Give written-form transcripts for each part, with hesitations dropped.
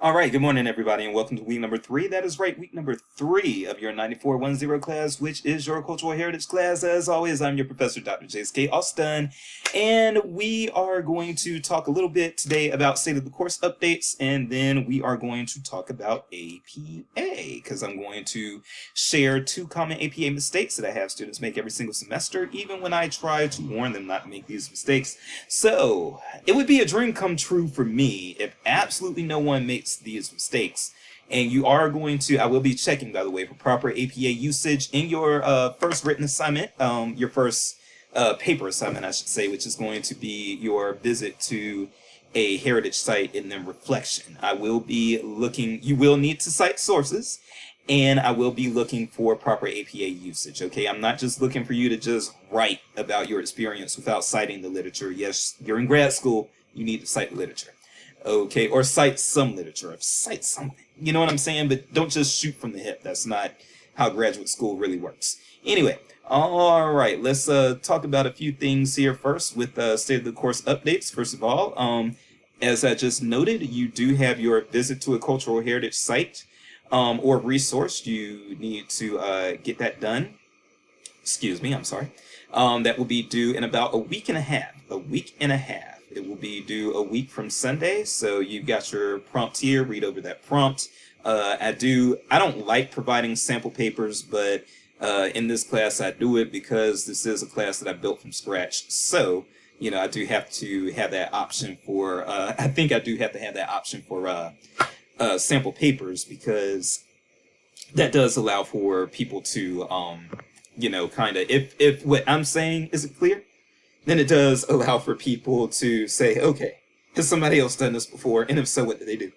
All right, good morning, everybody, and welcome to week number 3. That is right, week number 3 of your 9410 class, which is your cultural heritage class. As always, I'm your professor, Dr. J.S.K. Austin, and we are going to talk a little bit today about state of the course updates, and then we are going to talk about APA, because I'm going to share 2 common APA mistakes that I have students make every single semester, even when I try to warn them not to make these mistakes. So, it would be a dream come true for me if absolutely no one makes these mistakes. And you are going to, I will be checking, by the way, for proper APA usage in your first written assignment, your first paper assignment, I should say, which is going to be your visit to a heritage site and then reflection. I will be looking, you will need to cite sources, and I will be looking for proper APA usage, okay? I'm not just looking for you to just write about your experience without citing the literature. Yes, you're in grad school, you need to cite literature, okay? Or cite some literature, or cite something. You know what I'm saying? But don't just shoot from the hip. That's not how graduate school really works. Anyway, all right, let's talk about a few things here first with state of the course updates. First of all, as I just noted, you do have your visit to a cultural heritage site or resource. You need to get that done. Excuse me, I'm sorry. That will be due in about a week and a half. A week and a half. It will be due a week from Sunday. So you've got your prompt here. Read over that prompt. I don't like providing sample papers, but in this class I do it because this is a class that I built from scratch. So, you know, I do have to have that option for, I think I do have to have that option for sample papers, because that does allow for people to, you know, kind of, if what I'm saying isn't clear, then it does allow for people to say, okay, has somebody else done this before? And if so, what did they do?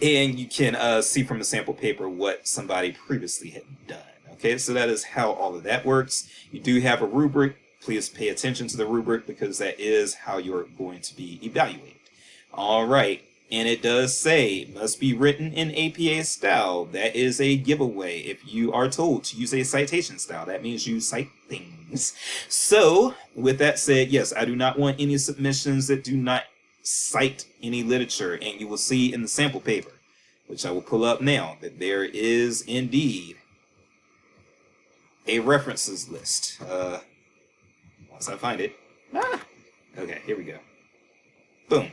And you can see from a sample paper what somebody previously had done. Okay, so that is how all of that works. You do have a rubric. Please pay attention to the rubric, because that is how you're going to be evaluated. All right. And it does say must be written in APA style. That is a giveaway. If you are told to use a citation style, that means you cite things. So, with that said, yes, I do not want any submissions that do not cite any literature. And you will see in the sample paper, which I will pull up now, that there is indeed a references list. Once I find it. Okay, here we go. Boom.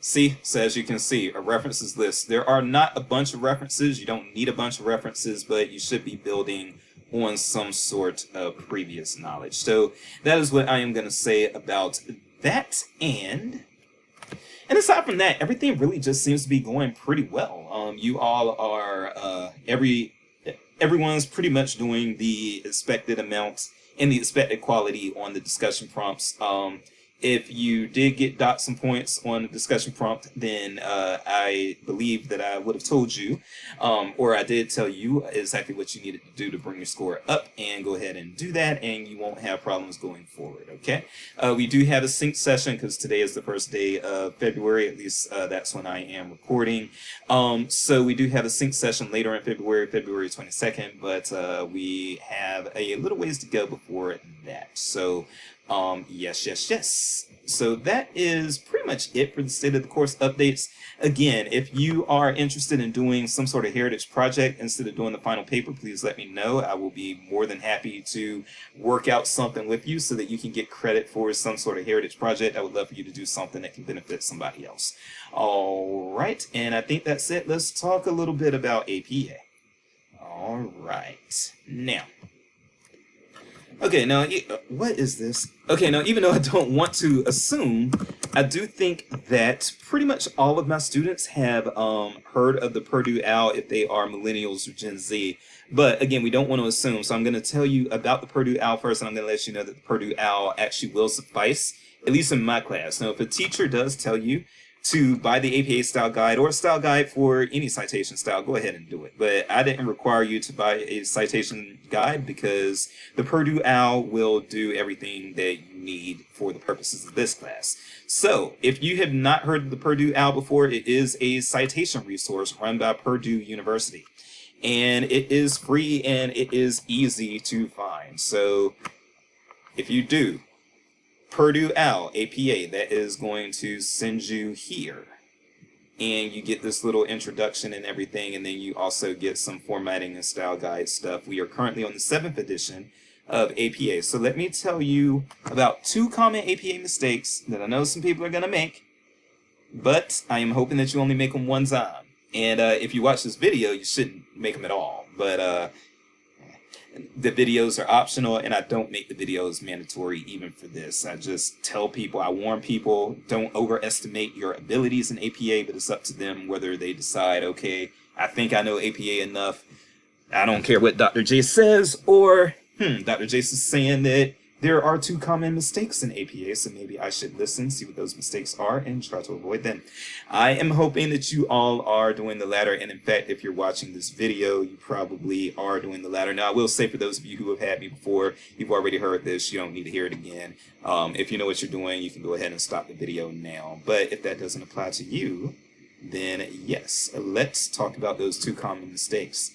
See, so as you can see, a references list. There are not a bunch of references. You don't need a bunch of references, but you should be building on some sort of previous knowledge. So that is what I am going to say about that. And aside from that, everything really just seems to be going pretty well. You all are, everyone's pretty much doing the expected amounts and the expected quality on the discussion prompts. If you did get dots and points on the discussion prompt, then I believe that I would have told you, or I did tell you exactly what you needed to do to bring your score up, and go ahead and do that, and you won't have problems going forward, okay? We do have a sync session, because today is the first day of February, at least that's when I am recording. So we do have a sync session later in February, February 22nd, but we have a little ways to go before that. So yes. So that is pretty much it for the state of the course updates. Again, if you are interested in doing some sort of heritage project instead of doing the final paper, please let me know. I will be more than happy to work out something with you so that you can get credit for some sort of heritage project. I would love for you to do something that can benefit somebody else. All right, and I think that's it. Let's talk a little bit about APA. All right, now. Okay, now, what is this? Okay, now, even though I don't want to assume, I do think that pretty much all of my students have heard of the Purdue OWL if they are millennials or Gen Z. But again, we don't want to assume, so I'm going to tell you about the Purdue OWL first, and I'm going to let you know that the Purdue OWL actually will suffice, at least in my class. Now, if a teacher does tell you to buy the APA style guide or a style guide for any citation style, go ahead and do it. But I didn't require you to buy a citation guide, because the Purdue OWL will do everything that you need for the purposes of this class. So if you have not heard of the Purdue OWL before, it is a citation resource run by Purdue University. And it is free and it is easy to find. So if you do Purdue OWL APA, that is going to send you here. and you get this little introduction and everything, and then you also get some formatting and style guide stuff. We are currently on the 7th edition of APA. So let me tell you about 2 common APA mistakes that I know some people are going to make, but I am hoping that you only make them one time. And if you watch this video, you shouldn't make them at all. But the videos are optional, and I don't make the videos mandatory even for this. I just tell people, I warn people, don't overestimate your abilities in APA, but it's up to them whether they decide, okay, I think I know APA enough, I don't care what Dr. J says, or Dr. J is saying that there are 2 common mistakes in APA, so maybe I should listen, see what those mistakes are, and try to avoid them. I am hoping that you all are doing the latter, and in fact, if you're watching this video, you probably are doing the latter. Now, I will say for those of you who have had me before, you've already heard this, you don't need to hear it again. If you know what you're doing, you can go ahead and stop the video now. But if that doesn't apply to you, then yes, let's talk about those 2 common mistakes.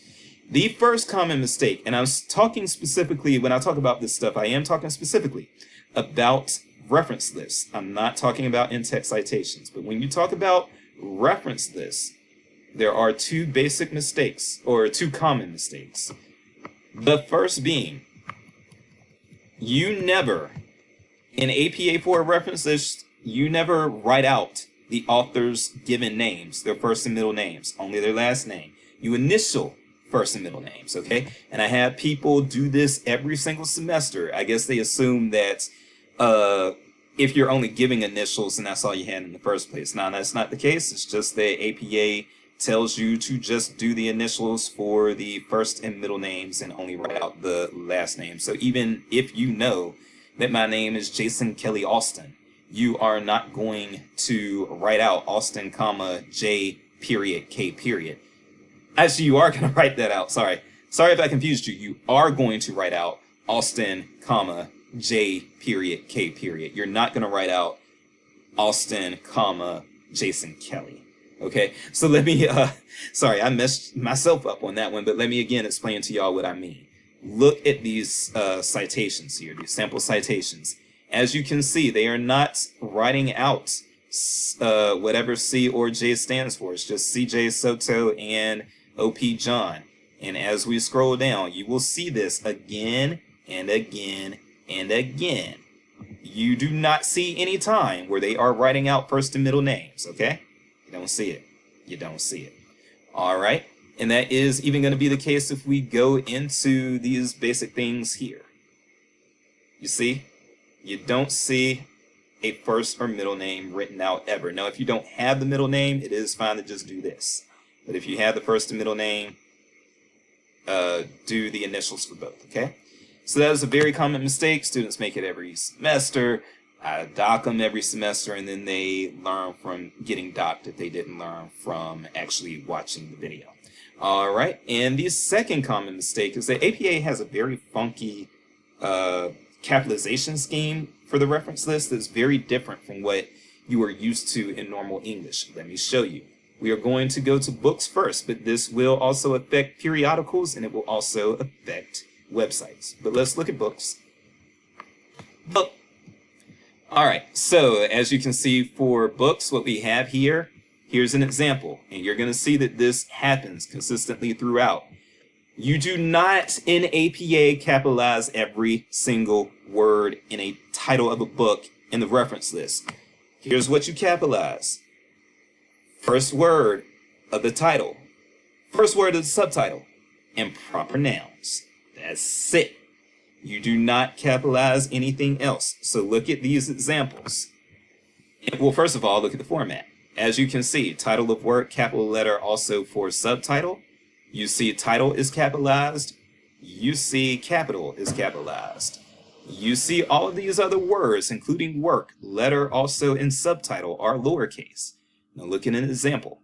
The first common mistake, and I was talking specifically, when I talk about this stuff, I am talking specifically about reference lists. I'm not talking about in-text citations, but when you talk about reference lists, there are 2 basic mistakes, or 2 common mistakes. The first being, you never, in APA for a reference list, you never write out the author's given names, their first and middle names, only their last name. You initial first and middle names, okay? And I have people do this every single semester. I guess they assume that if you're only giving initials, and that's all you had in the first place. Now, that's not the case. It's just that APA tells you to just do the initials for the first and middle names and only write out the last name. So even if you know that my name is Jason Kelly Austin, you are not going to write out Austin, comma, J period, K period. Actually, you are going to write that out. Sorry if I confused you. You are going to write out Austin, comma, J period, K period. You're not going to write out Austin, comma, Jason Kelly. Okay, so let me, sorry, I messed myself up on that one, but let me again explain to y'all what I mean. Look at these citations here, these sample citations. As you can see, they are not writing out whatever C or J stands for. It's just CJ Soto and OP John. And as we scroll down, you will see this again and again and again. You do not see any time where they are writing out first and middle names, okay? You don't see it. You don't see it. All right? And that is even going to be the case if we go into these basic things here. You see? You don't see a first or middle name written out ever. Now, if you don't have the middle name, it is fine to just do this. But if you have the first and middle name, do the initials for both, okay? So that is a very common mistake. Students make it every semester. I dock them every semester, and then they learn from getting docked if they didn't learn from actually watching the video. All right, and the second common mistake is that APA has a very funky capitalization scheme for the reference list that's very different from what you are used to in normal English. Let me show you. We are going to go to books first, but this will also affect periodicals, and it will also affect websites. But let's look at books. Book. All right, so as you can see for books, what we have here, here's an example, and you're going to see that this happens consistently throughout. You do not in APA capitalize every single word in a title of a book in the reference list. Here's what you capitalize. First word of the title, first word of the subtitle, and proper nouns. That's it. You do not capitalize anything else. So look at these examples. Well, first of all, look at the format. As you can see, title of work, capital letter, also for subtitle. You see title is capitalized. You see capital is capitalized. You see all of these other words, including work, letter, also in subtitle, are lowercase. Now look at an example.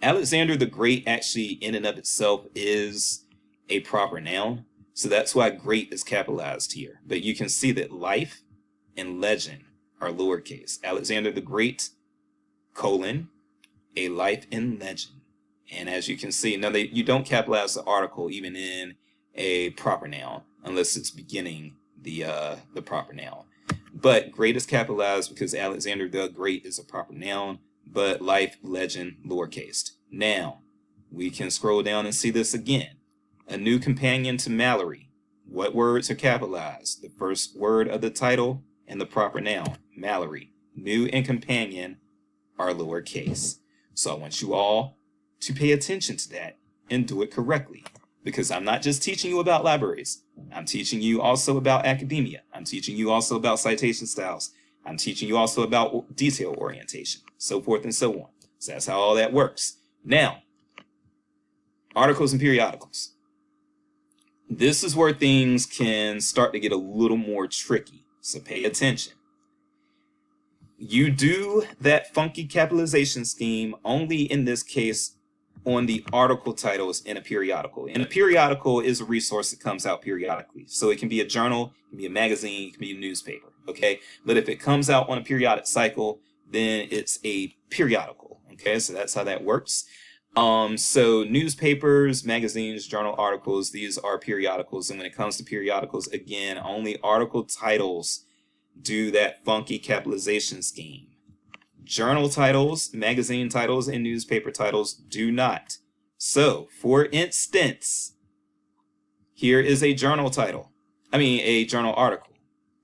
Alexander the Great actually in and of itself is a proper noun. So that's why great is capitalized here. But you can see that life and legend are lowercase. Alexander the Great, colon, a life and legend. And as you can see, now you don't capitalize the article even in a proper noun unless it's beginning the proper noun. But great is capitalized because Alexander the Great is a proper noun. but life, legend, lowercase. Now, we can scroll down and see this again. A new companion to Mallory. What words are capitalized? The first word of the title and the proper noun, Mallory. New and companion are lowercase. So I want you all to pay attention to that and do it correctly, because I'm not just teaching you about libraries. I'm teaching you also about academia. I'm teaching you also about citation styles. I'm teaching you also about detail orientation, so forth and so on. So that's how all that works. Now, articles and periodicals. This is where things can start to get a little more tricky, so pay attention. You do that funky capitalization scheme only in this case on the article titles in a periodical. And a periodical is a resource that comes out periodically. So it can be a journal, it can be a magazine, it can be a newspaper, okay? But if it comes out on a periodic cycle, then it's a periodical, okay? So that's how that works. So newspapers, magazines, journal articles, these are periodicals. And when it comes to periodicals, again, only article titles do that funky capitalization scheme. Journal titles, magazine titles, and newspaper titles do not. So, for instance, here is a journal title. A journal article.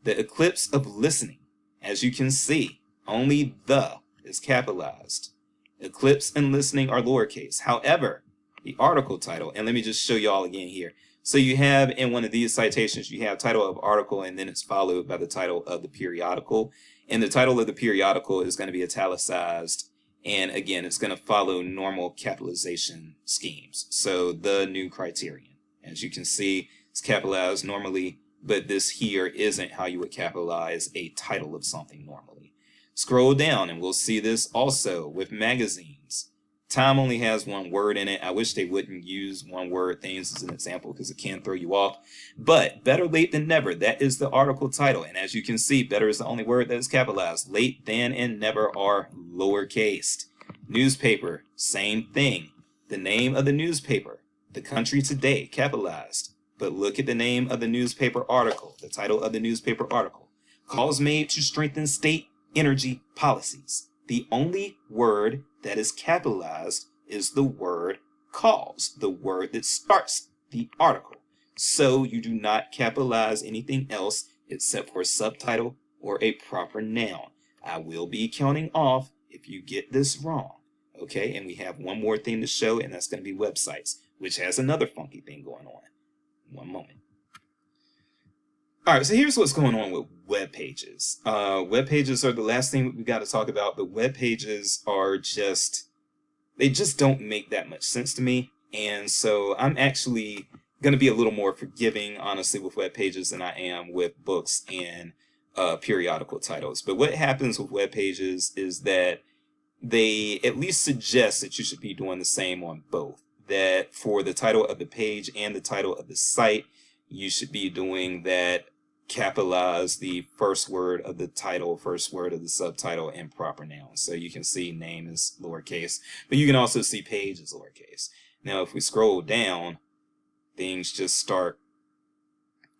The eclipse of listening. As you can see, only the is capitalized. Eclipse and listening are lowercase. However, the article title, and let me just show you all again here. So you have in one of these citations, you have title of article, and then it's followed by the title of the periodical. And the title of the periodical is going to be italicized. And again, it's going to follow normal capitalization schemes. So the new criterion. As you can see, it's capitalized normally, but this here isn't how you would capitalize a title of something normally. Scroll down and we'll see this also with magazines. Time only has one word in it. I wish they wouldn't use one word things as an example because it can throw you off. But better late than never. That is the article title. And as you can see, better is the only word that is capitalized. Late, than, and never are lowercase. Newspaper, same thing. The name of the newspaper, The Country Today, capitalized. But look at the name of the newspaper article, the title of the newspaper article. Calls made to strengthen state energy policies. The only word that is capitalized is the word calls, the word that starts the article. So you do not capitalize anything else except for a subtitle or a proper noun. I will be counting off if you get this wrong. Okay, and we have one more thing to show, and that's going to be websites, which has another funky thing going on. One moment. All right, so here's what's going on with web pages. Web pages are the last thing we got to talk about. The web pages are they just don't make that much sense to me. And so I'm actually going to be a little more forgiving, honestly, with web pages than I am with books and periodical titles. But what happens with web pages is that they at least suggest that you should be doing the same on both. That for the title of the page and the title of the site, you should be doing that, capitalize the first word of the title, first word of the subtitle, and proper noun. So you can see name is lowercase, but you can also see page is lowercase. Now, if we scroll down, things just start,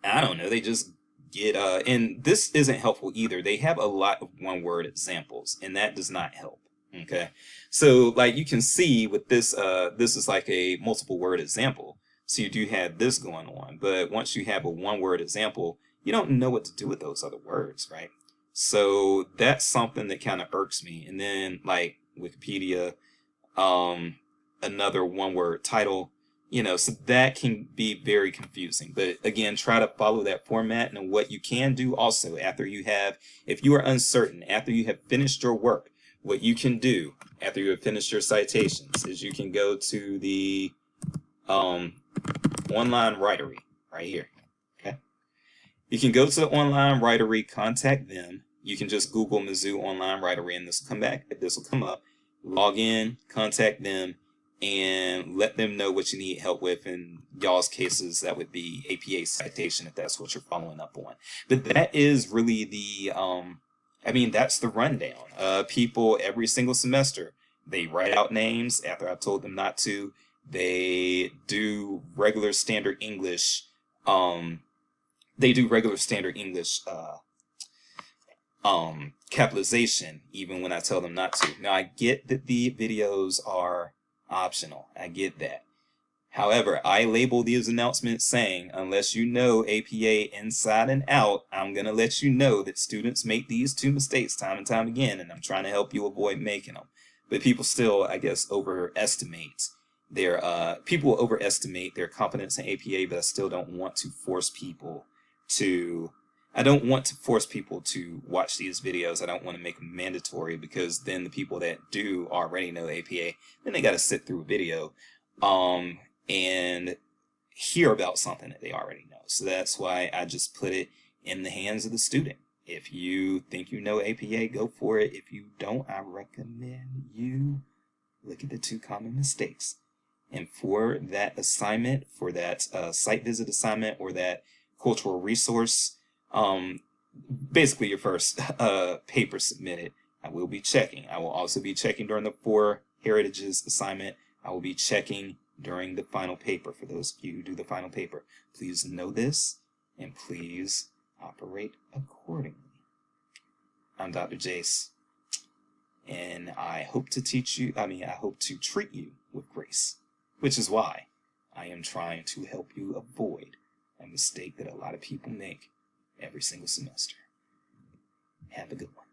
I don't know, they just get, and this isn't helpful either. They have a lot of one-word examples, and that does not help. Okay, so like you can see with this, this is like a multiple word example. So you do have this going on, but once you have a one-word example, you don't know what to do with those other words, right? So that's something that kind of irks me. And then like Wikipedia, another one-word title, so that can be very confusing. But again, try to follow that format. And what you can do also if you are uncertain, after you have finished your work, what you can do after you have finished your citations is you can go to the online writery right here. Okay, you can go to the online writery, contact them. You can just Google Mizzou online writery, and this will come up. Log in, contact them, and let them know what you need help with. In y'all's cases, that would be APA citation if that's what you're following up on. But that is really the that's the rundown. People every single semester, they write out names after I've told them not to. They do regular standard English. capitalization even when I tell them not to. Now, I get that the videos are optional. I get that. However, I label these announcements saying, unless you know APA inside and out, I'm going to let you know that students make these two mistakes time and time again, and I'm trying to help you avoid making them. But people still, I guess, overestimate their competence in APA, but I still don't want to force people to watch these videos. I don't want to make them mandatory, because then the people that do already know APA, then they got to sit through a video and hear about something that they already know. So that's why I just put it in the hands of the student. If you think you know APA, go for it. If you don't, I recommend you look at the two common mistakes. And for that assignment, for that site visit assignment or that cultural resource, basically your first paper submitted, I will be checking. I will also be checking during the 4 Heritages assignment. I will be checking during the final paper. For those of you who do the final paper, please know this and please operate accordingly. I'm Dr. Jace, and I hope to treat you with grace, which is why I am trying to help you avoid a mistake that a lot of people make every single semester. Have a good one.